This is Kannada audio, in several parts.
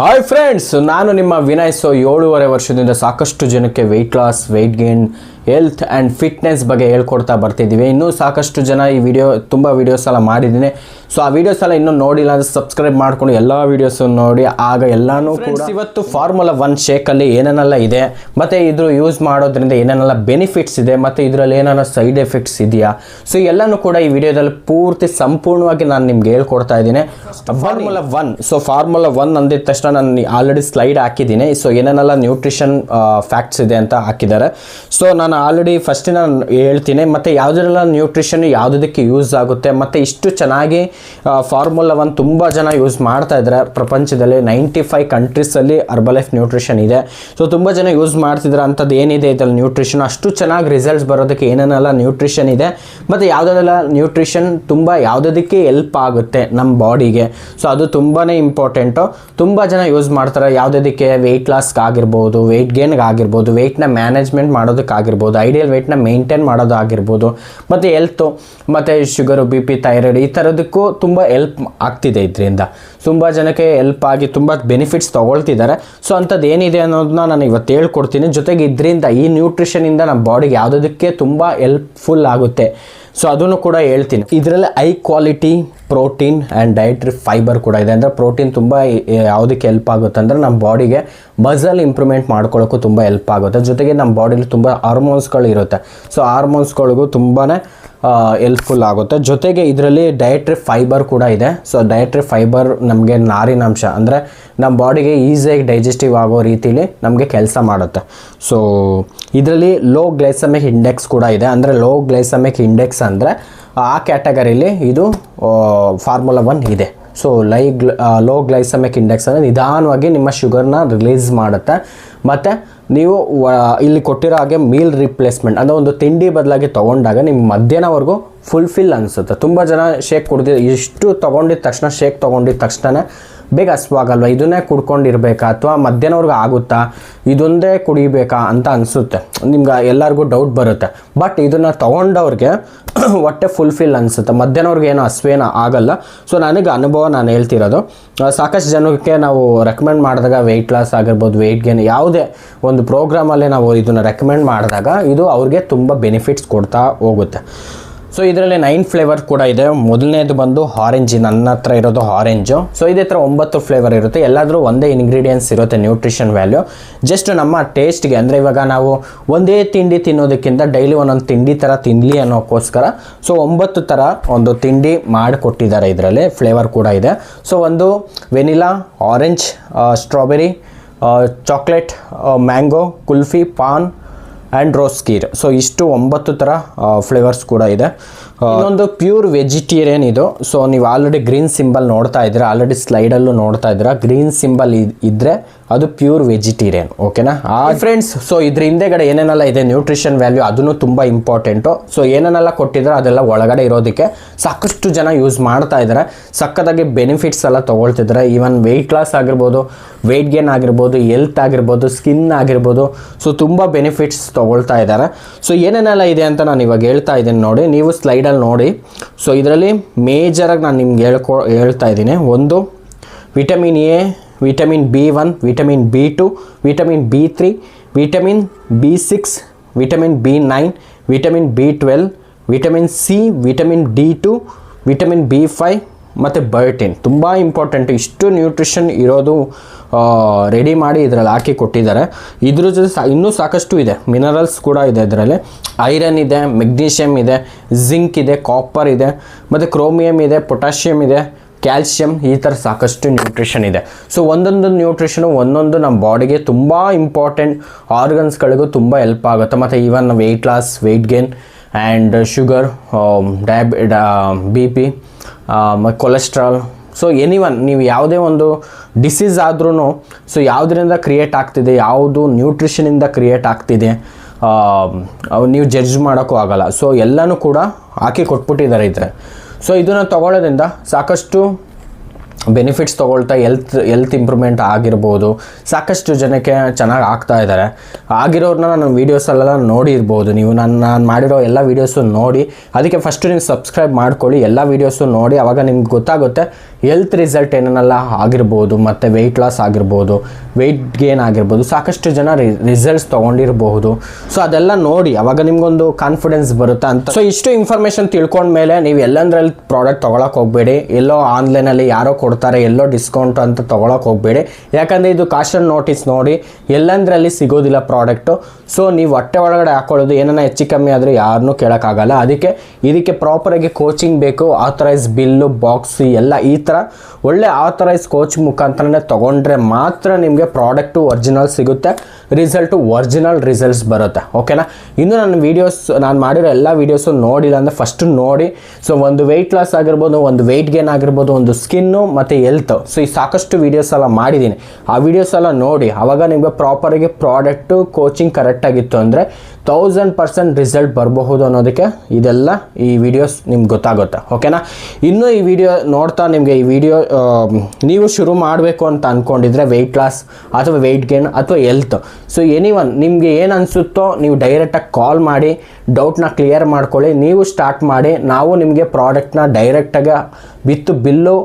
ಹಾಯ್ ಫ್ರೆಂಡ್ಸ್, ನಾನು ನಿಮ್ಮ ವಿನಯ್. 7.5 ವರ್ಷದಿಂದ ಸಾಕಷ್ಟು ಜನಕ್ಕೆ weight loss, weight gain, health and fitness ಬಗ್ಗೆ ಹೇಳ್ಕೊಡ್ತಾ ಬರ್ತಿದ್ದೀವಿ. ಇನ್ನೂ ಸಾಕಷ್ಟು ಜನ ಈ ತುಂಬ ವೀಡಿಯೋಸ್ ಎಲ್ಲ ಮಾಡಿದ್ದೀನಿ. ಸೊ ಆ ವೀಡಿಯೋಸ್ ಎಲ್ಲ ಇನ್ನೂ ನೋಡಿಲ್ಲ ಅಂದರೆ ಸಬ್ಸ್ಕ್ರೈಬ್ ಮಾಡ್ಕೊಂಡು ಎಲ್ಲ ವೀಡಿಯೋಸನ್ನು ನೋಡಿ. ಆಗ ಎಲ್ಲನೂ ಕೂಡ ಇವತ್ತು ಫಾರ್ಮುಲಾ 1 ಶೇಕಲ್ಲಿ ಏನೇನೆಲ್ಲ ಇದೆ, ಮತ್ತು ಇದ್ರ ಯೂಸ್ ಮಾಡೋದ್ರಿಂದ ಏನೇನೆಲ್ಲ ಬೆನಿಫಿಟ್ಸ್ ಇದೆ, ಮತ್ತು ಇದರಲ್ಲಿ ಏನಾರ ಸೈಡ್ ಎಫೆಕ್ಟ್ಸ್ ಇದೆಯಾ, ಸೊ ಎಲ್ಲನೂ ಕೂಡ ಈ ವಿಡಿಯೋದಲ್ಲಿ ಪೂರ್ತಿ ಸಂಪೂರ್ಣವಾಗಿ ನಾನು ನಿಮ್ಗೆ ಹೇಳ್ಕೊಡ್ತಾ ಇದ್ದೀನಿ. ಫಾರ್ಮುಲಾ 1. ಸೊ ಫಾರ್ಮುಲಾ 1 ಅಂದಿದ ತಕ್ಷಣ ನಾನು ಆಲ್ರೆಡಿ ಸ್ಲೈಡ್ ಹಾಕಿದ್ದೀನಿ. ಸೊ ಏನೇನೆಲ್ಲ ನ್ಯೂಟ್ರಿಷನ್ ಫ್ಯಾಕ್ಟ್ಸ್ ಇದೆ ಅಂತ ಹಾಕಿದ್ದಾರೆ. ಸೊ ನಾನು ಆಲ್ರೆಡಿ ಫಸ್ಟ್ ನಾನು ಹೇಳ್ತೀನಿ, ಮತ್ತು ಯಾವುದೆಲ್ಲ ನ್ಯೂಟ್ರಿಷನ್ ಯಾವುದಕ್ಕೆ ಯೂಸ್ ಆಗುತ್ತೆ, ಮತ್ತು ಇಷ್ಟು ಚೆನ್ನಾಗಿ ಫಾರ್ಮುಲಾ 1 ತುಂಬ ಜನ ಯೂಸ್ ಮಾಡ್ತಾ ಇದ್ದಾರೆ ಪ್ರಪಂಚದಲ್ಲಿ. 95 ಕಂಟ್ರೀಸಲ್ಲಿ ಹರ್ಬಲೈಫ್ ನ್ಯೂಟ್ರಿಷನ್ ಇದೆ. ಸೊ ತುಂಬ ಜನ ಯೂಸ್ ಮಾಡ್ತಿದ್ದಾರೆ. ಅಂಥದ್ದು ಏನಿದೆ ಇದರಲ್ಲಿ ನ್ಯೂಟ್ರಿಷನ್, ಅಷ್ಟು ಚೆನ್ನಾಗಿ ರಿಸಲ್ಟ್ಸ್ ಬರೋದಕ್ಕೆ ಏನೇನೆಲ್ಲ ನ್ಯೂಟ್ರಿಷನ್ ಇದೆ, ಮತ್ತು ಯಾವುದೆಲ್ಲ ನ್ಯೂಟ್ರಿಷನ್ ತುಂಬ ಯಾವುದಕ್ಕೆ ಹೆಲ್ಪ್ ಆಗುತ್ತೆ ನಮ್ಮ ಬಾಡಿಗೆ. ಸೊ ಅದು ತುಂಬಾ ಇಂಪಾರ್ಟೆಂಟು. ತುಂಬ ಜನ ಯೂಸ್ ಮಾಡ್ತಾರೆ ಯಾವುದಕ್ಕೆ, ವೆಯ್ಟ್ ಲಾಸ್ಗೆ ಆಗಿರ್ಬೋದು, ವೆಯ್ಟ್ ಗೇನ್ಗೆ ಆಗಿರ್ಬೋದು, ವೆಯ್ಟ್ನ ಮ್ಯಾನೇಜ್ಮೆಂಟ್ ಮಾಡೋದಕ್ಕಾಗಿರ್ಬೋದು, ಐಡಿಯಲ್ ವೆಯ್ಟ್ನ ಮೇಂಟೈನ್ ಮಾಡೋದು ಆಗಿರ್ಬೋದು, ಮತ್ತು ಹೆಲ್ತು, ಮತ್ತು ಶುಗರು, BP, ಥೈರಾಯ್ಡ್, ಈ ಥರದಕ್ಕೂ ತುಂಬ ಹೆಲ್ಪ್ ಆಗ್ತಿದೆ. ಇದರಿಂದ ತುಂಬ ಜನಕ್ಕೆ ಹೆಲ್ಪ್ ಆಗಿ ತುಂಬ ಬೆನಿಫಿಟ್ಸ್ ತೊಗೊಳ್ತಿದ್ದಾರೆ. ಸೊ ಅಂಥದ್ದು ಏನಿದೆ ಅನ್ನೋದನ್ನ ನಾನು ಇವತ್ತು ಹೇಳ್ಕೊಡ್ತೀನಿ. ಜೊತೆಗೆ ಇದರಿಂದ, ಈ ನ್ಯೂಟ್ರಿಷನಿಂದ ನಮ್ಮ ಬಾಡಿಗೆ ಯಾವುದಕ್ಕೆ ತುಂಬ ಹೆಲ್ಪ್ಫುಲ್ ಆಗುತ್ತೆ, ಸೊ ಅದನ್ನು ಕೂಡ ಹೇಳ್ತೀನಿ. ಇದರಲ್ಲಿ high quality protein and dietary fibre ಕೂಡ ಇದೆ. ಅಂದರೆ ಪ್ರೋಟೀನ್ ತುಂಬ ಯಾವುದಕ್ಕೆ ಹೆಲ್ಪ್ ಆಗುತ್ತೆ ಅಂದರೆ ನಮ್ಮ ಬಾಡಿಗೆ ಮಸಲ್ ಇಂಪ್ರೂವ್ಮೆಂಟ್ ಮಾಡ್ಕೊಳ್ಳೋಕ್ಕೂ ತುಂಬ ಹೆಲ್ಪ್ ಆಗುತ್ತೆ. ಜೊತೆಗೆ ನಮ್ಮ ಬಾಡಿಲಿ ತುಂಬ ಹಾರ್ಮೋನ್ಸ್ಗಳು ಇರುತ್ತೆ. ಸೊ ಹಾರ್ಮೋನ್ಸ್ಗಳಿಗೂ ತುಂಬಾ ಹೆಲ್ಪ್ಫುಲ್ ಆಗುತ್ತೆ. ಜೊತೆಗೆ ಇದರಲ್ಲಿ ಡಯಟ್ರಿ ಫೈಬರ್ ಕೂಡ ಇದೆ. ಸೊ ಡಯಟ್ರಿ ಫೈಬರ್ ನಮಗೆ ನಾರಿನಾಂಶ, ಅಂದರೆ ನಮ್ಮ ಬಾಡಿಗೆ ಈಸಿಯಾಗಿ ಡೈಜೆಸ್ಟಿವ್ ಆಗೋ ರೀತಿಲಿ ನಮಗೆ ಕೆಲಸ ಮಾಡುತ್ತೆ. ಸೊ ಇದರಲ್ಲಿ ಲೋ ಗ್ಲೈಸಮಿಕ್ ಇಂಡೆಕ್ಸ್ ಕೂಡ ಇದೆ. ಅಂದರೆ ಲೋ ಗ್ಲೈಸಮಿಕ್ ಇಂಡೆಕ್ಸ್ ಅಂದರೆ ಆ ಕ್ಯಾಟಗರಿಲಿ ಇದು ಫಾರ್ಮುಲಾ 1 ಇದೆ. ಸೊ ಲೋ ಗ್ಲೈಸಮಿಕ್ ಇಂಡೆಕ್ಸ್ ಅಂದರೆ ನಿಧಾನವಾಗಿ ನಿಮ್ಮ ಶುಗರ್ನ ರಿಲೀಸ್ ಮಾಡುತ್ತೆ. ಮತ್ತು ನೀವು ಇಲ್ಲಿ ಕೊಟ್ಟಿರೋ ಹಾಗೆ ಮೀಲ್ ರಿಪ್ಲೇಸ್ಮೆಂಟ್ ಅಂದರೆ ಒಂದು ತಿಂಡಿ ಬದಲಾಗಿ ತೊಗೊಂಡಾಗ ನಿಮ್ಮ ಮಧ್ಯಾಹ್ನವರೆಗೂ ಫುಲ್ಫಿಲ್ ಅನಿಸುತ್ತೆ. ತುಂಬ ಜನ ಶೇಕ್ ಇಷ್ಟು ತೊಗೊಂಡಿದ್ದ ತಕ್ಷಣ, ಶೇಕ್ ತೊಗೊಂಡಿದ್ದ ತಕ್ಷಣ ಬೇಗ ಹಸ್ವಾಗಲ್ವ, ಇದನ್ನೇ ಕುಡ್ಕೊಂಡಿರ್ಬೇಕಾ ಅಥವಾ ಮಧ್ಯಾಹ್ನವ್ರಿಗೆ ಆಗುತ್ತಾ, ಇದೊಂದೇ ಕುಡಿಬೇಕಾ ಅಂತ ಅನಿಸುತ್ತೆ. ನಿಮ್ಗೆ ಎಲ್ಲರಿಗೂ ಡೌಟ್ ಬರುತ್ತೆ. ಬಟ್ ಇದನ್ನು ತೊಗೊಂಡವ್ರಿಗೆ ಹೊಟ್ಟೆ ಫುಲ್ಫಿಲ್ ಅನಿಸುತ್ತೆ, ಮಧ್ಯಾಹ್ನವ್ರಿಗೆ ಏನೋ ಹಸ್ವೇನೋ ಆಗಲ್ಲ. ಸೊ ನನಗೆ ಅನುಭವ ನಾನು ಹೇಳ್ತಿರೋದು. ಸಾಕಷ್ಟು ಜನಕ್ಕೆ ನಾವು ರೆಕಮೆಂಡ್ ಮಾಡಿದಾಗ, ವೆಯ್ಟ್ ಲಾಸ್ ಆಗಿರ್ಬೋದು, ವೆಯ್ಟ್ ಗೇನ್, ಯಾವುದೇ ಒಂದು ಪ್ರೋಗ್ರಾಮಲ್ಲೇ ನಾವು ಇದನ್ನು ರೆಕಮೆಂಡ್ ಮಾಡಿದಾಗ ಇದು ಅವ್ರಿಗೆ ತುಂಬ ಬೆನಿಫಿಟ್ಸ್ ಕೊಡ್ತಾ ಹೋಗುತ್ತೆ. ಸೊ ಇದರಲ್ಲಿ 9 ಫ್ಲೇವರ್ ಕೂಡ ಇದೆ. ಮೊದಲನೇದು ಬಂದು ಆರೆಂಜ್, ನನ್ನ ಹತ್ರ ಇರೋದು ಆರೆಂಜು. ಸೊ ಇದೇ ಥರ 9 ಫ್ಲೇವರ್ ಇರುತ್ತೆ. ಎಲ್ಲಾದರೂ ಒಂದೇ ಇಂಗ್ರೀಡಿಯೆಂಟ್ಸ್ ಇರುತ್ತೆ. ನ್ಯೂಟ್ರಿಷನ್ ವ್ಯಾಲ್ಯೂ ಜಸ್ಟ್ ನಮ್ಮ ಟೇಸ್ಟ್ಗೆ, ಅಂದರೆ ಇವಾಗ ನಾವು ಒಂದೇ ತಿಂಡಿ ತಿನ್ನೋದಕ್ಕಿಂತ ಡೈಲಿ ಒಂದೊಂದು ತಿಂಡಿ ಥರ ತಿನ್ನಲಿ ಅನ್ನೋಕ್ಕೋಸ್ಕರ ಸೊ 9 ಥರ ಒಂದು ತಿಂಡಿ ಮಾಡಿಕೊಟ್ಟಿದ್ದಾರೆ. ಇದರಲ್ಲಿ ಫ್ಲೇವರ್ ಕೂಡ ಇದೆ. ಸೊ ಒಂದು vanilla, orange, strawberry, chocolate, mango, kulfi, PAN and rose Kir. So ಇಷ್ಟು 9 ಥರ ಫ್ಲೇವರ್ಸ್ ಕೂಡ ಇದೆ. ಇನ್ನೊಂದು ಪ್ಯೂರ್ ವೆಜಿಟೇರಿಯನ್ ಇದು. ಸೊ ನೀವು ಆಲ್ರೆಡಿ ಗ್ರೀನ್ ಸಿಂಬಲ್ ನೋಡ್ತಾ ಇದ್ದೀರಾ, ಆಲ್ರೆಡಿ ಸ್ಲೈಡಲ್ಲೂ ನೋಡ್ತಾ ಇದ್ದೀರಾ. ಗ್ರೀನ್ ಸಿಂಬಲ್ ಇದ್ದರೆ ಅದು ಪ್ಯೂರ್ ವೆಜಿಟೇರಿಯನ್. ಓಕೆನಾ ಫ್ರೆಂಡ್ಸ್? ಸೊ ಇದ್ರ ಹಿಂದೆಗಡೆ ಏನೇನೆಲ್ಲ ಇದೆ ನ್ಯೂಟ್ರಿಷನ್ ವ್ಯಾಲ್ಯೂ, ಅದನ್ನು ತುಂಬ ಇಂಪಾರ್ಟೆಂಟು. ಸೊ ಏನೇನೆಲ್ಲ ಕೊಟ್ಟಿದ್ದಾರೆ ಅದೆಲ್ಲ ಒಳಗಡೆ ಇರೋದಕ್ಕೆ ಸಾಕಷ್ಟು ಜನ ಯೂಸ್ ಮಾಡ್ತಾ ಇದ್ದಾರೆ. ಸಕ್ಕತ್ತಾಗಿ ಬೆನಿಫಿಟ್ಸ್ ಎಲ್ಲ ತೊಗೊಳ್ತಿದ್ದಾರೆ. ಈವನ್ ವೆಯ್ಟ್ ಲಾಸ್ ಆಗಿರ್ಬೋದು, ವೆಯ್ಟ್ ಗೇನ್ ಆಗಿರ್ಬೋದು, ಹೆಲ್ತ್ ಆಗಿರ್ಬೋದು, ಸ್ಕಿನ್ ಆಗಿರ್ಬೋದು, ಸೊ ತುಂಬ ಬೆನಿಫಿಟ್ಸ್ ತೊಗೊಳ್ತಾ ಇದ್ದಾರೆ. ಸೊ ಏನೇನೆಲ್ಲ ಇದೆ ಅಂತ ನಾನು ಇವಾಗ ಹೇಳ್ತಾ ಇದ್ದೀನಿ ನೋಡಿ, ನೀವು ಸ್ಲೈಡಲ್ಲಿ ನೋಡಿ. ಸೊ ಇದರಲ್ಲಿ ಮೇಜರಾಗಿ ನಾನು ನಿಮ್ಗೆ ಹೇಳ್ತಾ ಇದ್ದೀನಿ. ಒಂದು vitamin A, vitamin B1, vitamin B2, vitamin B3, vitamin B6, vitamin B9, vitamin B12, vitamin C, vitamin D2, vitamin B5 ಮತ್ತು ಬಯೋಟಿನ್. ತುಂಬ ಇಂಪಾರ್ಟೆಂಟು. ಇಷ್ಟು ನ್ಯೂಟ್ರಿಷನ್ ಇರೋದು ರೆಡಿ ಮಾಡಿ ಇದರಲ್ಲಿ ಹಾಕಿ ಕೊಟ್ಟಿದ್ದಾರೆ. ಇದ್ರ ಜೊತೆ ಇನ್ನೂ ಸಾಕಷ್ಟು ಇದೆ. ಮಿನರಲ್ಸ್ ಕೂಡ ಇದೆ ಇದರಲ್ಲಿ. ಐರನ್ ಇದೆ, ಮೆಗ್ನೀಷಿಯಮ್ ಇದೆ, ಜಿಂಕ್ ಇದೆ, ಕಾಪರ್ ಇದೆ, ಮತ್ತು ಕ್ರೋಮಿಯಮ್ ಇದೆ, ಪೊಟ್ಯಾಷಿಯಮ್ ಇದೆ, ಕ್ಯಾಲ್ಶಿಯಮ್, ಈ ಥರ ಸಾಕಷ್ಟು ನ್ಯೂಟ್ರಿಷನ್ ಇದೆ. ಸೊ ಒಂದೊಂದು ನ್ಯೂಟ್ರಿಷನು ಒಂದೊಂದು ನಮ್ಮ ಬಾಡಿಗೆ ತುಂಬ ಇಂಪಾರ್ಟೆಂಟ್, ಆರ್ಗನ್ಸ್ಗಳಿಗೂ ತುಂಬ ಹೆಲ್ಪ್ ಆಗುತ್ತೆ. ಮತ್ತು even weight loss, weight gain and sugar, BP, cholesterol, so anyone ನೀವು ಯಾವುದೇ ಒಂದು ಡಿಸೀಸ್ ಆದ್ರೂ ಸೊ ಯಾವುದರಿಂದ ಕ್ರಿಯೇಟ್ ಆಗ್ತಿದೆ, ಯಾವುದು ನ್ಯೂಟ್ರಿಷನಿಂದ ಕ್ರಿಯೇಟ್ ಆಗ್ತಿದೆ ನೀವು ಜಡ್ಜ್ ಮಾಡೋಕ್ಕೂ ಆಗಲ್ಲ. ಸೊ ಎಲ್ಲನೂ ಕೂಡ ಹಾಕಿ ಕೊಟ್ಬಿಟ್ಟಿದ್ದಾರೆ ಇದ್ರೆ. ಸೊ ಇದನ್ನು ತೊಗೊಳ್ಳೋದ್ರಿಂದ ಸಾಕಷ್ಟು ಬೆನಿಫಿಟ್ಸ್ ತೊಗೊಳ್ತಾ ಹೆಲ್ತ್ ಇಂಪ್ರೂವ್ಮೆಂಟ್ ಆಗಿರ್ಬೋದು. ಸಾಕಷ್ಟು ಜನಕ್ಕೆ ಚೆನ್ನಾಗಿ ಆಗ್ತಾ ಇದ್ದಾರೆ. ಆಗಿರೋರನ್ನ ನಾನು ವೀಡಿಯೋಸಲ್ಲೆಲ್ಲ ನೋಡಿರ್ಬೋದು. ನೀವು ನಾನು ಮಾಡಿರೋ ಎಲ್ಲ ವೀಡಿಯೋಸು ನೋಡಿ, ಅದಕ್ಕೆ ಫಸ್ಟು ನೀವು ಸಬ್ಸ್ಕ್ರೈಬ್ ಮಾಡ್ಕೊಳ್ಳಿ, ಎಲ್ಲ ವೀಡಿಯೋಸು ನೋಡಿ. ಆವಾಗ ನಿಮ್ಗೆ ಗೊತ್ತಾಗುತ್ತೆ ಹೆಲ್ತ್ ರಿಸಲ್ಟ್ ಏನೇನೆಲ್ಲ ಆಗಿರ್ಬೋದು, ಮತ್ತು ವೆಯ್ಟ್ ಲಾಸ್ ಆಗಿರ್ಬೋದು, ವೆಯ್ಟ್ ಗೇನ್ ಆಗಿರ್ಬೋದು, ಸಾಕಷ್ಟು ಜನ ರಿಸಲ್ಟ್ಸ್ ತೊಗೊಂಡಿರ್ಬೋದು. ಸೊ ಅದೆಲ್ಲ ನೋಡಿ ಅವಾಗ ನಿಮ್ಗೊಂದು ಕಾನ್ಫಿಡೆನ್ಸ್ ಬರುತ್ತೆ ಅಂತ. ಸೊ ಇಷ್ಟು ಇನ್ಫಾರ್ಮೇಷನ್ ತಿಳ್ಕೊಂಡ್ಮೇಲೆ ನೀವು ಎಲ್ಲಂದ್ರಲ್ಲಿ ಪ್ರಾಡಕ್ಟ್ ತೊಗೊಳಕ್ಕೆ ಹೋಗಬೇಡಿ. ಎಲ್ಲೋ ಆನ್ಲೈನಲ್ಲಿ ಯಾರೋ ಕೊಡ್ತಾರೆ, ಎಲ್ಲೋ ಡಿಸ್ಕೌಂಟ್ ಅಂತ ತೊಗೊಳಕ್ಕೆ ಹೋಗಬೇಡಿ. ಯಾಕಂದರೆ ಇದು ಕಾಶನ್ ನೋಟಿಸ್ ನೋಡಿ ಎಲ್ಲಂದ್ರಲ್ಲಿ ಸಿಗೋದಿಲ್ಲ ಪ್ರಾಡಕ್ಟು. ಸೊ ನೀವು ಹೊಟ್ಟೆ ಒಳಗಡೆ ಹಾಕೊಳ್ಳೋದು ಏನನ್ನ ಹೆಚ್ಚು ಕಮ್ಮಿ ಆದರೆ ಯಾರನ್ನೂ ಕೇಳೋಕ್ಕಾಗಲ್ಲ. ಇದಕ್ಕೆ ಪ್ರಾಪರಾಗಿ ಕೋಚಿಂಗ್ ಬೇಕು, ಆಥರೈಸ್ ಬಿಲ್ಲು, ಬಾಕ್ಸ್ ಎಲ್ಲ ಈ ಥರ ಒಳ್ಳೆ ಆಥರೈಸ್ ಕೋಚ್ ಮುಖಾಂತರನೇ ತೊಗೊಂಡ್ರೆ ಮಾತ್ರ ನಿಮಗೆ ಪ್ರಾಡಕ್ಟು ಒರಿಜಿನಲ್ ಸಿಗುತ್ತೆ, ಒರಿಜಿನಲ್ ರಿಸಲ್ಟ್ಸ್ ಬರುತ್ತೆ. ಓಕೆನಾ? ಇನ್ನು ನಾನು ಮಾಡಿರೋ ಎಲ್ಲ ವೀಡಿಯೋಸು ನೋಡಿಲ್ಲ ಅಂದರೆ ಫಸ್ಟು ನೋಡಿ. ಸೊ ಒಂದು ವೆಯ್ಟ್ ಲಾಸ್ ಆಗಿರ್ಬೋದು, ಒಂದು ವೆಯ್ಟ್ ಗೇನ್ ಆಗಿರ್ಬೋದು, ಒಂದು ಸ್ಕಿನ್ನು ಮತ್ತು ಹೆಲ್ತ್, ಸೊ ಈ ಸಾಕಷ್ಟು ವೀಡಿಯೋಸ್ ಎಲ್ಲ ಮಾಡಿದ್ದೀನಿ. ಆ ವೀಡಿಯೋಸ್ ಎಲ್ಲ ನೋಡಿ ಆವಾಗ ನಿಮಗೆ ಪ್ರಾಪರಾಗಿ ಪ್ರಾಡಕ್ಟು ಕೋಚಿಂಗ್ ಕರೆಕ್ಟಾಗಿತ್ತು ಅಂದರೆ 1000% ರಿಸಲ್ಟ್ ಬರಬಹುದು ಅನ್ನೋದಕ್ಕೆ ಇದೆಲ್ಲ ಈ ವಿಡಿಯೋಸ್ ನಿಮ್ಗೆ ಗೊತ್ತಾಗುತ್ತೆ. ಓಕೆನಾ? ಇನ್ನೂ ಈ ವಿಡಿಯೋ ನೋಡ್ತಾ ನಿಮಗೆ ಈ ವಿಡಿಯೋ ನೀವು ಶುರು ಮಾಡಬೇಕು ಅಂತ ಅಂದ್ಕೊಂಡಿದ್ರೆ ವೆಯ್ಟ್ ಲಾಸ್ ಅಥವಾ ವೆಯ್ಟ್ ಗೇನ್ ಅಥವಾ ಹೆಲ್ತ್, ಸೊ ಎನಿವನ್ ನಿಮಗೆ ಏನು ಅನಿಸುತ್ತೋ ನೀವು ಡೈರೆಕ್ಟಾಗಿ ಕಾಲ್ ಮಾಡಿ ಡೌಟ್ನ ಕ್ಲಿಯರ್ ಮಾಡ್ಕೊಳ್ಳಿ. ನೀವು ಸ್ಟಾರ್ಟ್ ಮಾಡಿ, ನಾವು ನಿಮಗೆ ಪ್ರಾಡಕ್ಟ್ನ ಡೈರೆಕ್ಟಾಗಿ ವಿತ್ ಬಿಲ್ಲು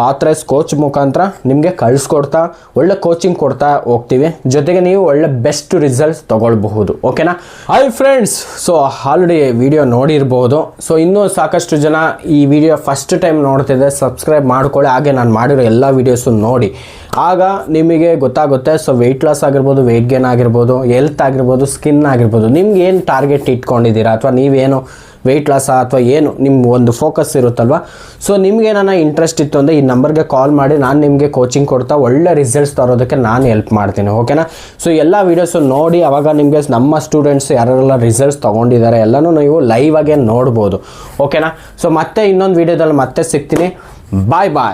ಆಥರೈಸ್ ಕೋಚ್ ಮುಖಾಂತರ ನಿಮಗೆ ಕಳಿಸ್ಕೊಡ್ತಾ ಒಳ್ಳೆ ಕೋಚಿಂಗ್ ಕೊಡ್ತಾ ಹೋಗ್ತೀವಿ. ಜೊತೆಗೆ ನೀವು ಒಳ್ಳೆ ಬೆಸ್ಟ್ ರಿಸಲ್ಟ್ಸ್ ತೊಗೊಳ್ಬಹುದು. ಓಕೆನಾ? Hi friends, so already video ನೋಡಿರ್ಬೋದು. ಸೊ ಇನ್ನೂ ಸಾಕಷ್ಟು ಜನ ಈ ವಿಡಿಯೋ ಫಸ್ಟ್ ಟೈಮ್ ನೋಡ್ತಿದ್ದೆ, ಸಬ್ಸ್ಕ್ರೈಬ್ ಮಾಡ್ಕೊಳ್ಳಿ. ಹಾಗೆ ನಾನು ಮಾಡಿರೋ ಎಲ್ಲ ವೀಡಿಯೋಸು ನೋಡಿ, ಆಗ ನಿಮಗೆ ಗೊತ್ತಾಗುತ್ತೆ. ಸೊ ವೆಯ್ಟ್ ಲಾಸ್ ಆಗಿರ್ಬೋದು, ವೆಯ್ಟ್ ಗೇನ್ ಆಗಿರ್ಬೋದು, ಹೆಲ್ತ್ ಆಗಿರ್ಬೋದು, ಸ್ಕಿನ್ ಆಗಿರ್ಬೋದು, ನಿಮ್ಗೆ ಏನು ಟಾರ್ಗೆಟ್ ಇಟ್ಕೊಂಡಿದ್ದೀರಾ ಅಥವಾ ನೀವೇನು ವೆಯ್ಟ್ ಲಾಸ ಅಥವಾ ಏನು ನಿಮ್ಮ ಒಂದು ಫೋಕಸ್ ಇರುತ್ತಲ್ವ. ಸೊ ನಿಮ್ಗೇನ ಇಂಟ್ರೆಸ್ಟ್ ಇತ್ತು ಅಂದರೆ ಈ ನಂಬರ್ಗೆ ಕಾಲ್ ಮಾಡಿ, ನಾನು ನಿಮಗೆ ಕೋಚಿಂಗ್ ಕೊಡ್ತಾ ಒಳ್ಳೆ ರಿಸಲ್ಟ್ಸ್ ತರೋದಕ್ಕೆ ನಾನು ಹೆಲ್ಪ್ ಮಾಡ್ತೀನಿ. ಓಕೆನಾ? ಸೊ ಎಲ್ಲ ವೀಡಿಯೋಸು ನೋಡಿ ಆವಾಗ ನಿಮಗೆ ನಮ್ಮ ಸ್ಟೂಡೆಂಟ್ಸ್ ಯಾರೆಲ್ಲ ರಿಸಲ್ಟ್ಸ್ ತೊಗೊಂಡಿದ್ದಾರೆ ಎಲ್ಲನೂ ನೀವು ಲೈವ್ ಆಗೇ ನೋಡ್ಬೋದು. ಓಕೆನಾ? ಸೊ ಮತ್ತೆ ಇನ್ನೊಂದು ವೀಡಿಯೋದಲ್ಲಿ ಮತ್ತೆ ಸಿಗ್ತೀನಿ. ಬಾಯ್ ಬಾಯ್.